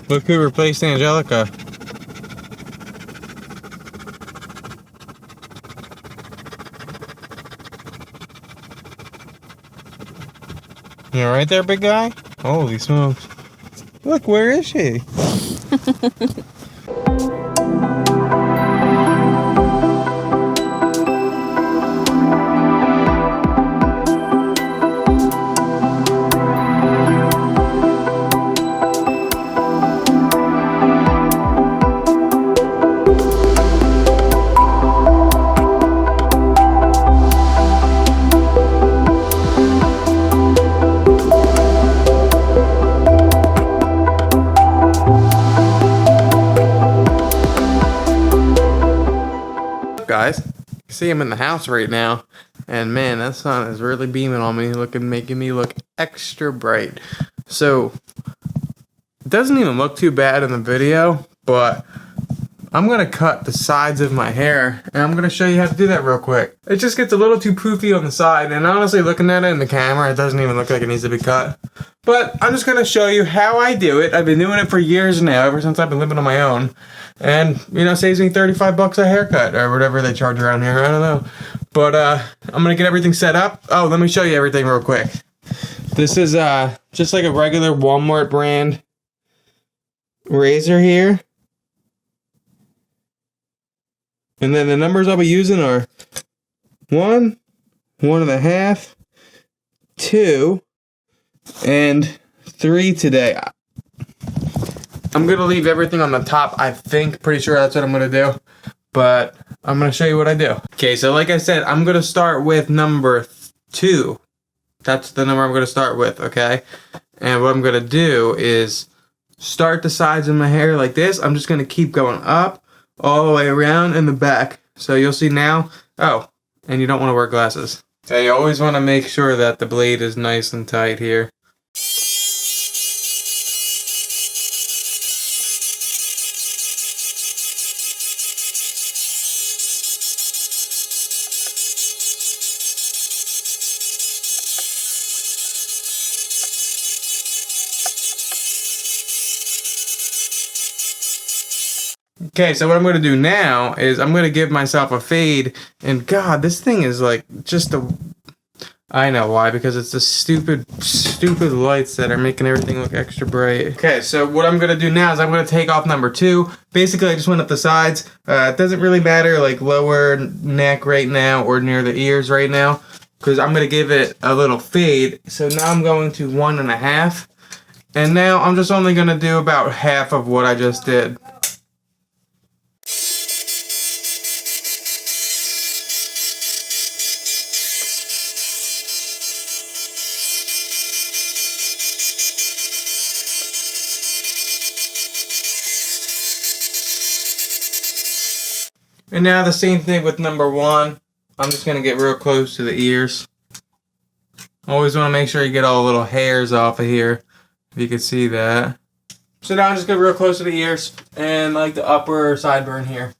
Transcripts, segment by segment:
Look who replaced Angelica. You alright there, big guy? Holy smokes. Look, where is she? Guys, you see I'm in the house right now, and man, that sun is really beaming on me, making me look extra bright. So it doesn't even look too bad in the video, but I'm gonna cut the sides of my hair, and I'm gonna show you how to do that real quick. It just gets a little too poofy on the side, and honestly, looking at it in the camera, it doesn't even look like it needs to be cut. But I'm just gonna show you how I do it. I've been doing it for years now, ever since I've been living on my own. And, you know, saves me 35 bucks a haircut, or whatever they charge around here, I don't know. But, I'm gonna get everything set up. Oh, let me show you everything real quick. This is, just like a regular Walmart brand razor here. And then the numbers I'll be using are 1, 1.5, 2, and 3 today. I'm going to leave everything on the top, I think. Pretty sure that's what I'm going to do. But I'm going to show you what I do. Okay, so like I said, I'm going to start with number 2. That's the number I'm going to start with, okay? And what I'm going to do is start the sides of my hair like this. I'm just going to keep going up all the way around in the back. So you'll see now. Oh, and you don't want to wear glasses. So you always want to make sure that the blade is nice and tight here. Okay, so what I'm going to do now is I'm going to give myself a fade, and God, this thing is like just a... I know why, because it's the stupid lights that are making everything look extra bright. Okay, so what I'm going to do now is I'm going to take off number 2. Basically, I just went up the sides. It doesn't really matter, like lower neck right now or near the ears right now, because I'm going to give it a little fade. So now I'm going to 1.5, and now I'm just only going to do about half of what I just did. And now the same thing with number 1. I'm just going to get real close to the ears. Always want to make sure you get all the little hairs off of here, if you can see that. So now I'm just going to get real close to the ears and like the upper sideburn here.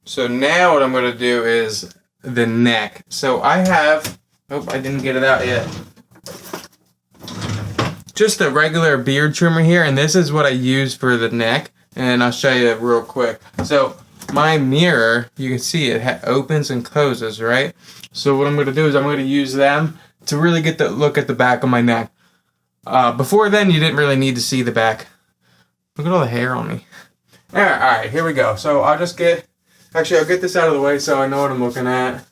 So now what I'm going to do is the neck. So I have, oh, I didn't get it out yet. Just a regular beard trimmer here, and this is what I use for the neck, and I'll show you real quick. So my mirror, you can see it opens and closes, right? So what I'm going to do is I'm going to use them to really get the look at the back of my neck. Before then, you didn't really need to see the back. Look at all the hair on me. All right, here we go. So I'll just get... Actually, I'll get this out of the way so I know what I'm looking at.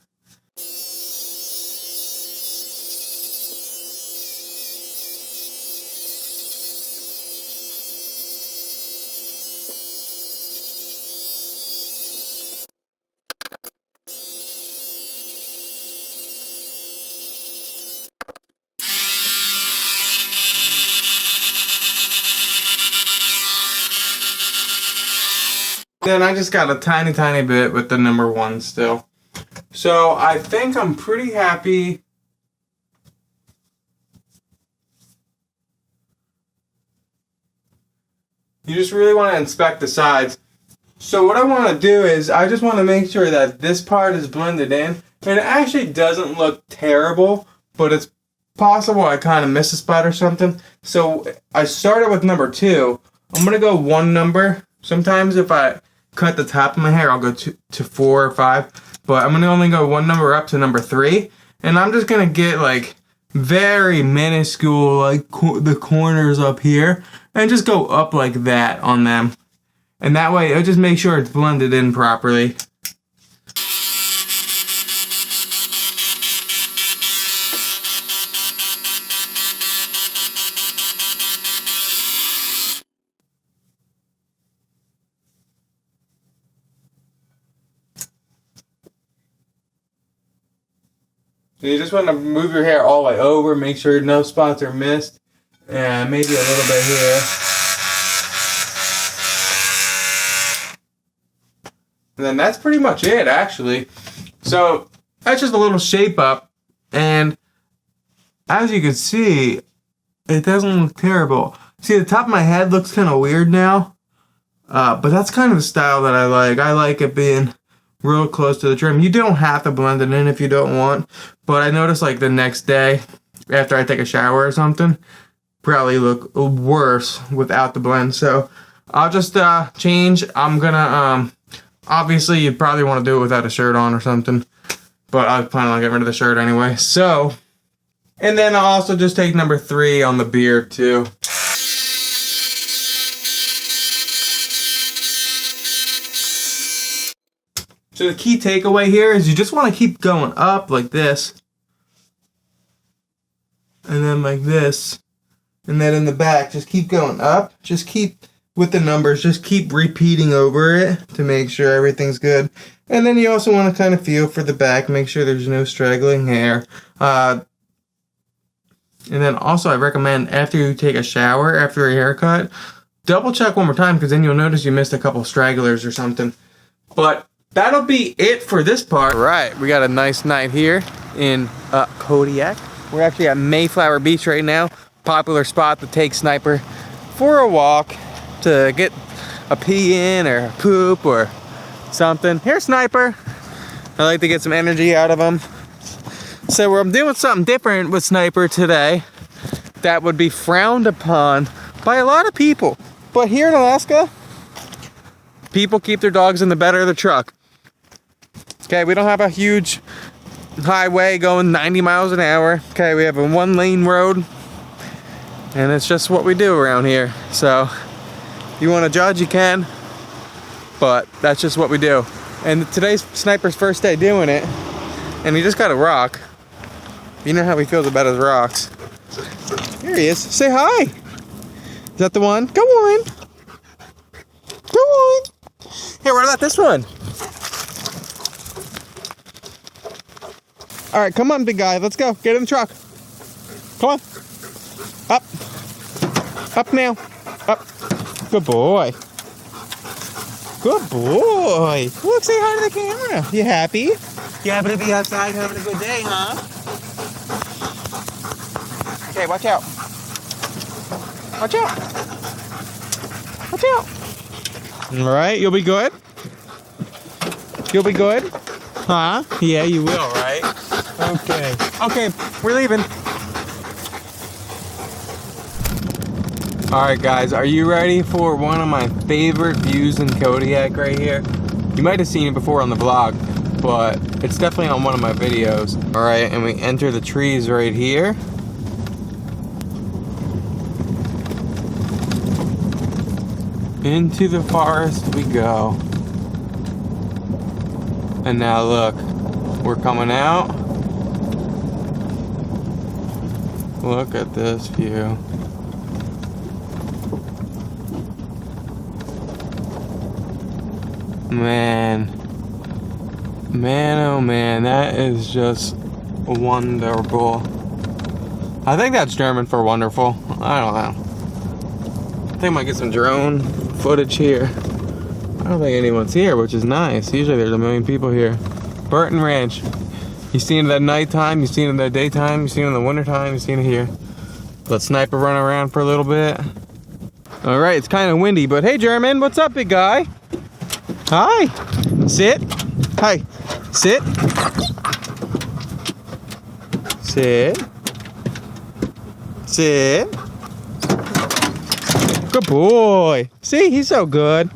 Then I just got a tiny bit with the number 1 still. So I think I'm pretty happy You just really want to inspect the sides. So what I want to do is I just want to make sure that this part is blended in. And it actually doesn't look terrible, but it's possible I kind of missed a spot or something. So I started with number 2. I'm going to go 1 number. Sometimes if I cut the top of my hair, I'll go to 4 or 5. But I'm going to only go 1 number up to number 3. And I'm just going to get like very minuscule, like the corners up here. And just go up like that on them. And that way, it'll just make sure it's blended in properly. So you just want to move your hair all the way over, make sure no spots are missed, and maybe a little bit here. And then that's pretty much it, actually. So that's just a little shape up, and as you can see, it doesn't look terrible. See, the top of my head looks kind of weird now, but that's kind of the style that I like. I like it being real close to the trim. You don't have to blend it in if you don't want, but I noticed like the next day after I take a shower or something, probably look worse without the blend. So I'll just change. I'm gonna obviously you probably want to do it without a shirt on or something, but I plan on getting rid of the shirt anyway. So, and then I'll also just take number 3 on the beard too. So the key takeaway here is you just want to keep going up like this. And then like this. And then in the back, just keep going up. Just keep, with the numbers, just keep repeating over it to make sure everything's good. And then you also want to kind of feel for the back, make sure there's no straggling hair. And then also I recommend after you take a shower, after a haircut, double check one more time because then you'll notice you missed a couple stragglers or something. But that'll be it for this part. Right, we got a nice night here in Kodiak. We're actually at Mayflower Beach right now. Popular spot to take Sniper for a walk to get a pee in or a poop or something. Here's Sniper. I like to get some energy out of him. So I'm doing something different with Sniper today that would be frowned upon by a lot of people. But here in Alaska, people keep their dogs in the bed of the truck. Okay, we don't have a huge highway going 90 miles an hour. Okay, we have a 1-lane road. And it's just what we do around here. So, you want to judge, you can. But that's just what we do. And today's Sniper's first day doing it. And he just got a rock. You know how he feels about his rocks. Here he is. Say hi. Is that the one? Go on. Go on. Here, what about this one? All right, come on, big guy. Let's go. Get in the truck. Come on. Up. Up now. Up. Good boy. Good boy. Look, say hi to the camera. You happy? You happy to be outside having a good day, huh? Okay, watch out. Watch out. Watch out. All right, you'll be good? You'll be good? Huh? Yeah, you will, right? Okay. Okay, we're leaving. Alright guys, are you ready for one of my favorite views in Kodiak right here? You might have seen it before on the vlog, but it's definitely on one of my videos. Alright, and we enter the trees right here. Into the forest we go. And now look, we're coming out. Look at this view. Man, oh man, that is just wonderful. I think that's German for wonderful. I don't know. I think I might get some drone footage here. I don't think anyone's here, which is nice. Usually there's a million people here. Burton Ranch. You've seen it at nighttime, you've seen it at daytime, you've seen it in the wintertime, you've seen it here. Let Sniper run around for a little bit. All right, it's kind of windy, but hey, German, what's up, big guy? Hi. Sit. Hi. Sit. Sit. Sit. Good boy. See, he's so good.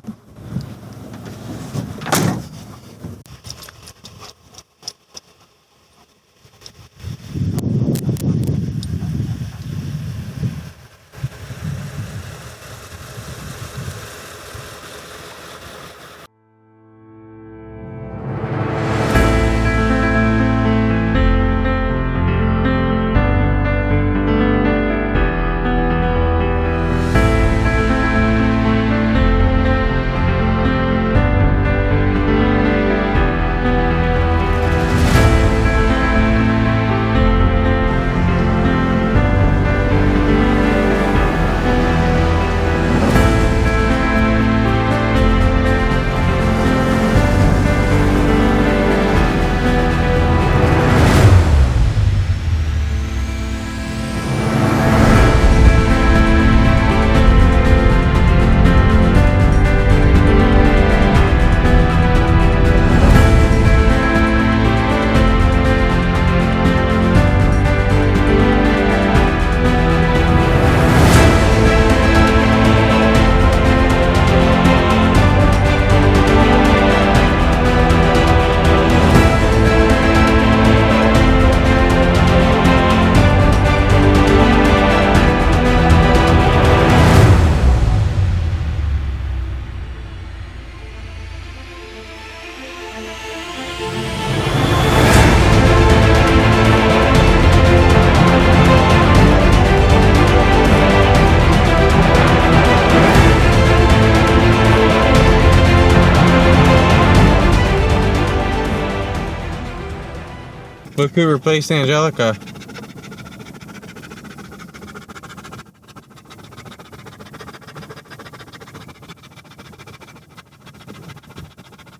Look who replaced Angelica.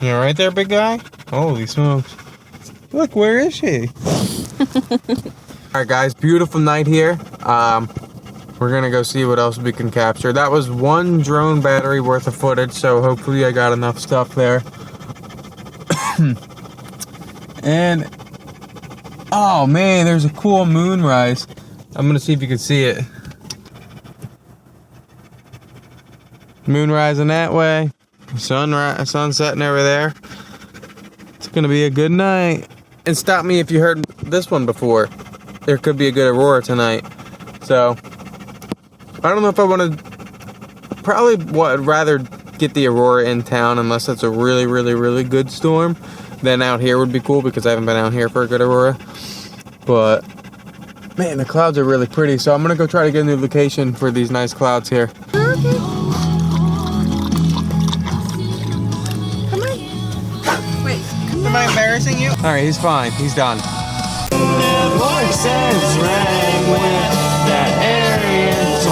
You alright there, big guy? Holy smokes. Look, where is she? Alright guys, beautiful night here. We're gonna go see what else we can capture. That was one drone battery worth of footage, so hopefully I got enough stuff there. And oh man, there's a cool moonrise. I'm gonna see if you can see it. Moon rising that way, sunrise, sun setting over there. It's gonna be a good night. And stop me if you heard this one before. There could be a good aurora tonight. So I don't know if I want to. Probably would rather get the aurora in town unless it's a really, really, really good storm. Then out here would be cool because I haven't been out here for a good aurora. But man, the clouds are really pretty. So I'm gonna go try to get a new location for these nice clouds here. Am I embarrassing you? Alright, he's fine. He's done. Voices rang with that Aryan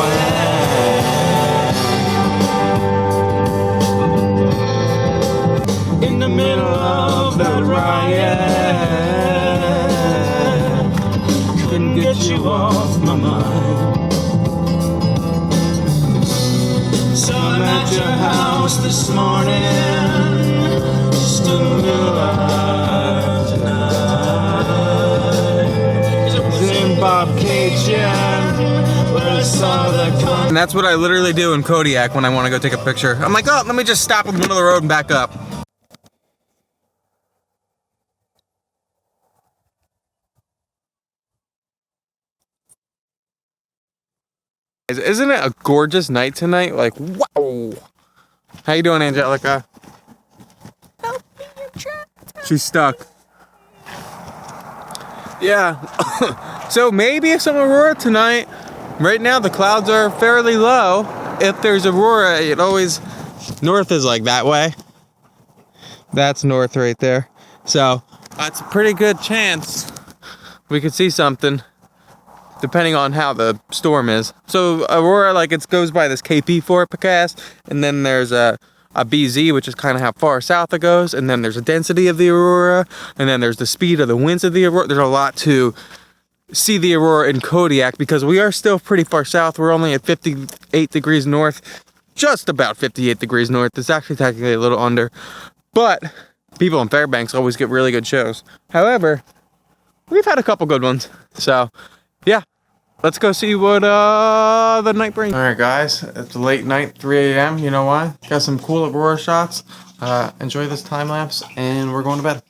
twang. In the middle of the riot, couldn't get you off my mind. So I'm at your house this morning, still alive tonight. In Bob Cajun, where I saw the and that's what I literally do in Kodiak when I want to go take a picture. I'm like, oh, let me just stop in the middle of the road and back up. Isn't it a gorgeous night tonight? Like, wow. How you doing, Angelica? She's stuck. Yeah. So maybe some aurora tonight. Right now the clouds are fairly low. If there's aurora, it always north is like that way. That's north right there. So that's a pretty good chance we could see something depending on how the storm is. So aurora, like, it goes by this KP forecast, and then there's a BZ, which is kind of how far south it goes, and then there's a density of the aurora, and then there's the speed of the winds of the aurora. There's a lot to see the aurora in Kodiak because we are still pretty far south. We're only at 58 degrees north, just about 58 degrees north. It's actually technically a little under, but people in Fairbanks always get really good shows. However, we've had a couple good ones. So, yeah, let's go see what the night brings. All right, guys, it's a late night, 3 a.m. You know why? Got some cool Aurora shots. Enjoy this time lapse, and we're going to bed.